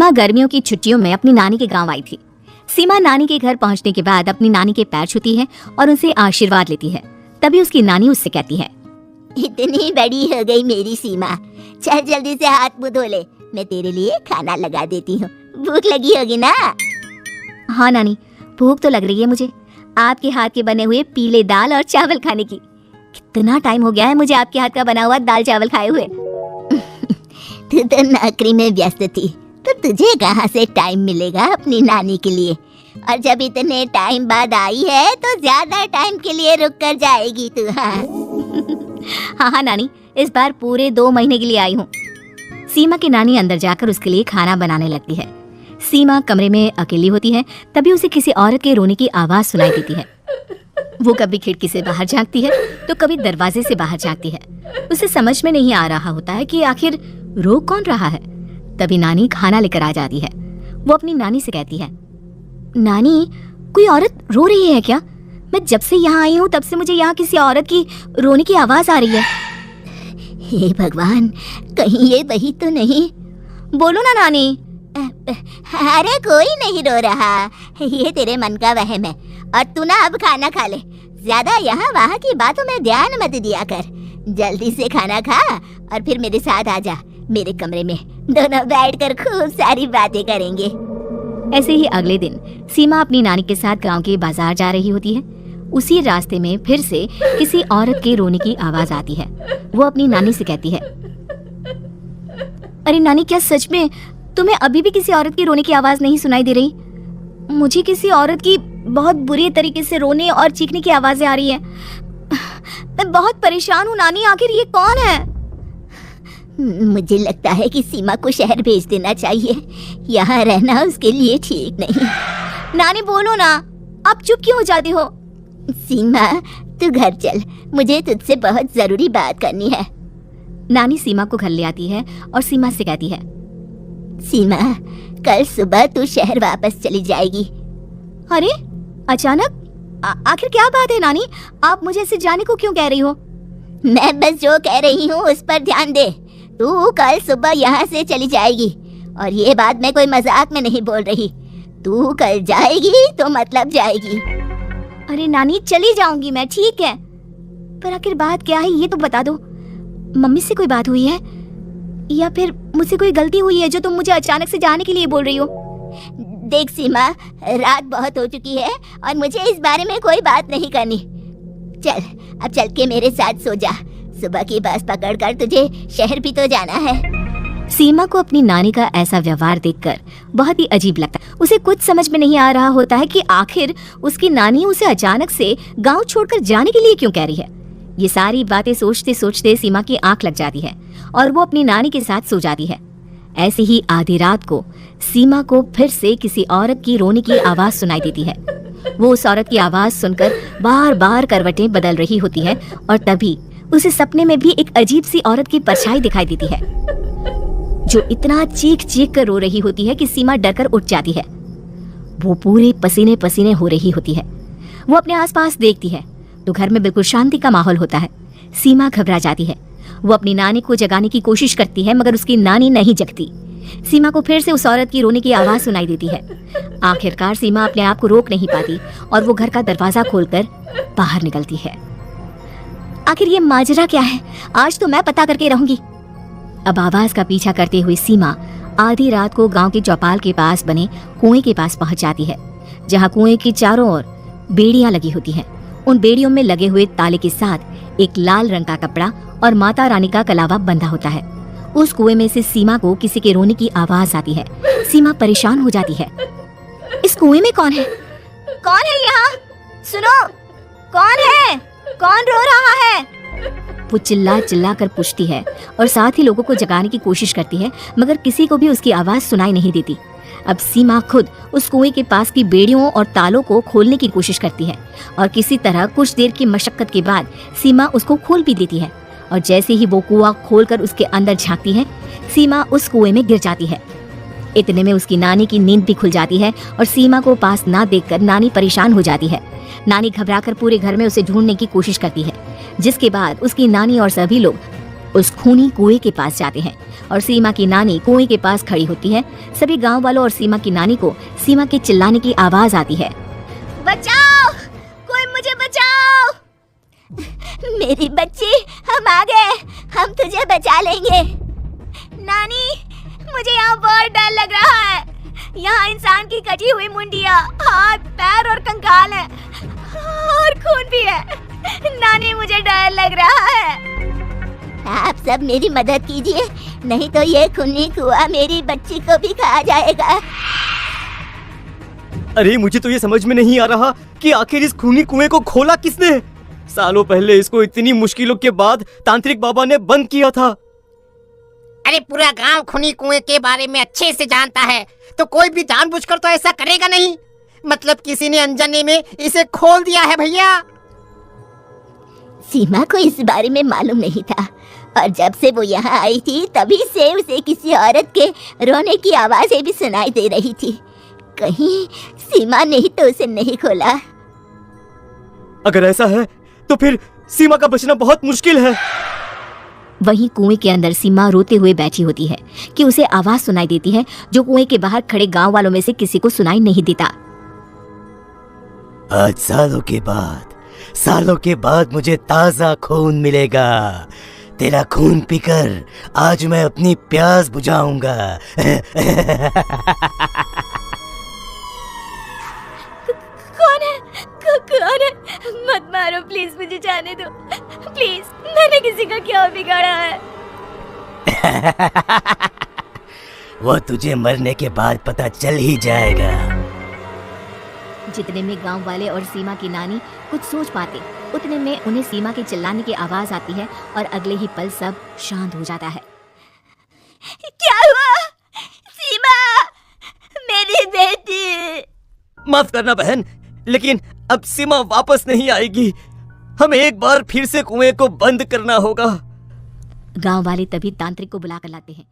सीमा गर्मियों की छुट्टियों में अपनी नानी के गांव आई थी। सीमा नानी के घर पहुंचने के बाद अपनी नानी के पैर छूती है और उनसे आशीर्वाद लेती है। तभी उसकी नानी उससे कहती है, इतनी बड़ी हो गई मेरी सीमा, चल जल्दी से हाथ मुंह धो ले, मैं तेरे लिए खाना लगा देती हूँ। भूख लगी होगी ना? हाँ नानी, भूख तो लग रही है मुझे, आपके हाथ के बने हुए पीले दाल और चावल खाने की। कितना टाइम हो गया है मुझे आपके हाथ का बना हुआ दाल चावल खाए हुए। तू तो नौकरी में व्यस्त थी, तो तुझे कहाँ से टाइम मिलेगा अपनी नानी के लिए? और जब इतने टाइम बाद आई है तो ज्यादा टाइम के लिए रुक कर जाएगी तू। हाँ हाँ नानी, इस बार पूरे 2 महीने के लिए आई हूँ। सीमा की नानी अंदर जाकर उसके लिए खाना बनाने लगती है। सीमा कमरे में अकेली होती है, तभी उसे किसी औरत के रोने की आवाज सुनाई देती है। वो कभी खिड़की से बाहर झांकती है तो कभी दरवाजे से बाहर झांकती है। उसे समझ में नहीं आ रहा होता है कि आखिर रो कौन रहा है। तभी नानी खाना लेकर आ जाती है। वो अपनी नानी से कहती है, नानी, कोई औरत रो रही है क्या? मैं जब से यहाँ आई हूँ तब से मुझे यहाँ किसी औरत की रोने की आवाज आ रही है। हे भगवान, कहीं ये वही तो नहीं? बोलो ना नानी। अरे कोई नहीं रो रहा, ये तेरे मन का वहम है। और तू ना अब खाना खा ले, ज्यादा यहाँ वहाँ की बातों में ध्यान मत दिया कर। जल्दी से खाना खा और फिर मेरे साथ आ जा मेरे कमरे में, दोनों बैठकर खूब सारी बातें करेंगे। ऐसे ही अगले दिन सीमा अपनी नानी के साथ गांव के बाजार जा रही होती है। उसी रास्ते में फिर से किसी औरत के रोने की आवाज आती है। वो अपनी नानी से कहती है, अरे नानी, क्या सच में तुम्हें अभी भी किसी औरत की रोने की आवाज नहीं सुनाई दे रही? मुझे किसी औरत की बहुत बुरी तरीके से रोने और चीखने की आवाजें आ रही है। मैं बहुत परेशान हूँ नानी, आखिर ये कौन है? मुझे लगता है कि सीमा को शहर भेज देना चाहिए, यहाँ रहना उसके लिए ठीक नहीं। नानी बोलो ना, आप चुप क्यों हो जाती हो? सीमा, तू घर चल, मुझे तुझसे बहुत जरूरी बात करनी है। नानी सीमा को घर ले आती है और सीमा से कहती है, सीमा, कल सुबह तू शहर वापस चली जाएगी। अरे अचानक? आखिर क्या बात है नानी, आप मुझे ऐसे जाने को क्यों कह रही हो? मैं बस जो कह रही हूँ उस पर ध्यान दे। तू कल सुबह यहाँ से चली जाएगी, और ये बात मैं कोई मजाक में नहीं बोल रही। तू कल जाएगी तो मतलब जाएगी। अरे नानी, चली जाऊंगी मैं, ठीक है, पर आखिर बात क्या है ये तो बता दो। मम्मी से कोई बात हुई है या फिर मुझसे कोई गलती हुई है जो तुम मुझे अचानक से जाने के लिए बोल रही हो? देख सीमा, रात बहुत हो चुकी है और मुझे इस बारे में कोई बात नहीं करनी। चल, अब चल के मेरे साथ सो जा, सुबह की बस पकड़कर तुझे शहर भी तो जाना है। सीमा को अपनी नानी का ऐसा व्यवहार देखकर बहुत ही अजीब लगता है। उसे कुछ समझ में नहीं आ रहा होता है कि आखिर उसकी नानी उसे अचानक से गांव छोड़कर जाने के लिए क्यों कह रही है। ये सारी बातें सोचते सोचते सीमा की आंख लग जाती है और वो अपनी नानी के साथ सो जाती है। ऐसे ही आधी रात को सीमा को फिर से किसी औरत की रोने की आवाज सुनाई देती है। वो उस औरत की आवाज सुनकर बार बार करवटें बदल रही होती है और तभी उसे सपने में भी एक अजीब सी औरत की परछाई दिखाई देती है जो इतना चीख चीख कर रो रही होती है कि सीमा डरकर उठ जाती है। वो पूरे पसीने पसीने हो रही होती है। वो अपने आसपास देखती है तो घर में बिल्कुल शांति का माहौल होता है। सीमा घबरा जाती है। वो अपनी नानी को जगाने की कोशिश करती है मगर उसकी नानी नहीं जगती। सीमा को फिर से उस औरत की रोने की आवाज सुनाई देती है। आखिरकार सीमा अपने आप को रोक नहीं पाती और वो घर का दरवाजा खोलकर बाहर निकलती है। आखिर ये माजरा क्या है, आज तो मैं पता करके रहूंगी। अब आवाज का पीछा करते हुए सीमा आधी रात को गांव के चौपाल के पास बने कुएं के पास पहुंच जाती है, जहां कुएं की चारों ओर बेड़ियां लगी होती हैं। उन बेड़ियों में लगे हुए ताले के साथ एक लाल रंग का कपड़ा और माता रानी का कलावा बंधा होता है। उस कुएं में से सीमा को किसी के रोने की आवाज आती है। सीमा परेशान हो जाती है। इस कुएं में कौन है? कौन है यहाँ? सुनो, कौन है? कौन रो रहा है? वो चिल्ला चिल्ला कर पूछती है और साथ ही लोगों को जगाने की कोशिश करती है मगर किसी को भी उसकी आवाज सुनाई नहीं देती। अब सीमा खुद उस कुएं के पास की बेड़ियों और तालों को खोलने की कोशिश करती है और किसी तरह कुछ देर की मशक्कत के बाद सीमा उसको खोल भी देती है। और जैसे ही वो कुआं खोलकर उसके अंदर झांकती है, सीमा उस कुएं में गिर जाती है। इतने में उसकी नानी की नींद भी खुल जाती है और सीमा को पास ना देखकर नानी परेशान हो जाती है। नानी घबराकर पूरे घर में उसे ढूंढने की कोशिश करती है, जिसके बाद उसकी नानी और सभी लोग उस खूनी कुएं के पास जाते हैं और सीमा की नानी कुएं के पास खड़ी होती है। सभी गांव वालों और सीमा की नानी को सीमा के चिल्लाने की आवाज आती है। बचाओ, कोई मुझे बचाओ। मेरी बच्ची, हम आ गए, हम तुझे बचा लेंगे। नानी, मुझे यहाँ बहुत डर लग रहा है। यहाँ इंसान की कटी हुई मुंडिया, हाथ, पैर और कंकाल है और खून भी है। नानी, मुझे डर लग रहा है। आप सब मेरी मदद कीजिए, नहीं तो ये खूनी कुआं मेरी बच्ची को भी खा जाएगा। अरे मुझे तो ये समझ में नहीं आ रहा कि आखिर इस खूनी कुएं को खोला किसने। सालों पहले इसको इतनी मुश्किलों के बाद तांत्रिक बाबा ने बंद किया था। अरे पूरा गांव खूनी कुएं के बारे में अच्छे से जानता है, तो कोई भी जानबूझकर तो ऐसा करेगा नहीं। मतलब किसी ने अनजाने में इसे खोल दिया है भैया। सीमा को इस बारे में मालूम नहीं था और जब से वो यहाँ आई थी तभी से उसे किसी औरत के रोने की आवाजें भी सुनाई दे रही थी। कहीं सीमा ने ही तो उसे नहीं खोला। अगर ऐसा है तो फिर सीमा का बचना बहुत मुश्किल है। वहीं कुएं के अंदर सीमा रोते हुए बैठी होती है कि उसे आवाज सुनाई देती है जो कुएं के बाहर खड़े गांव वालों में से किसी को सुनाई नहीं देता। आज सालों के बाद मुझे ताजा खून मिलेगा। तेरा खून पीकर आज मैं अपनी प्यास बुझाऊंगा। कौन है? कौन है? मत मारो प्लीज, मुझे जाने दो प्लीज। मैंने किसी का क्या बिगाड़ा है? वो तुझे मरने के बाद पता चल ही जाएगा। जितने में गांव वाले और सीमा की नानी कुछ सोच पाते उतने में उन्हें सीमा के चिल्लाने की आवाज आती है और अगले ही पल सब शांत हो जाता है। क्या हुआ? सीमा, मेरी बेटी। माफ करना बहन, लेकिन अब सीमा वापस नहीं आएगी। हमें एक बार फिर से कुएं को बंद करना होगा। गांव वाले तभी तांत्रिक को बुला कर लाते हैं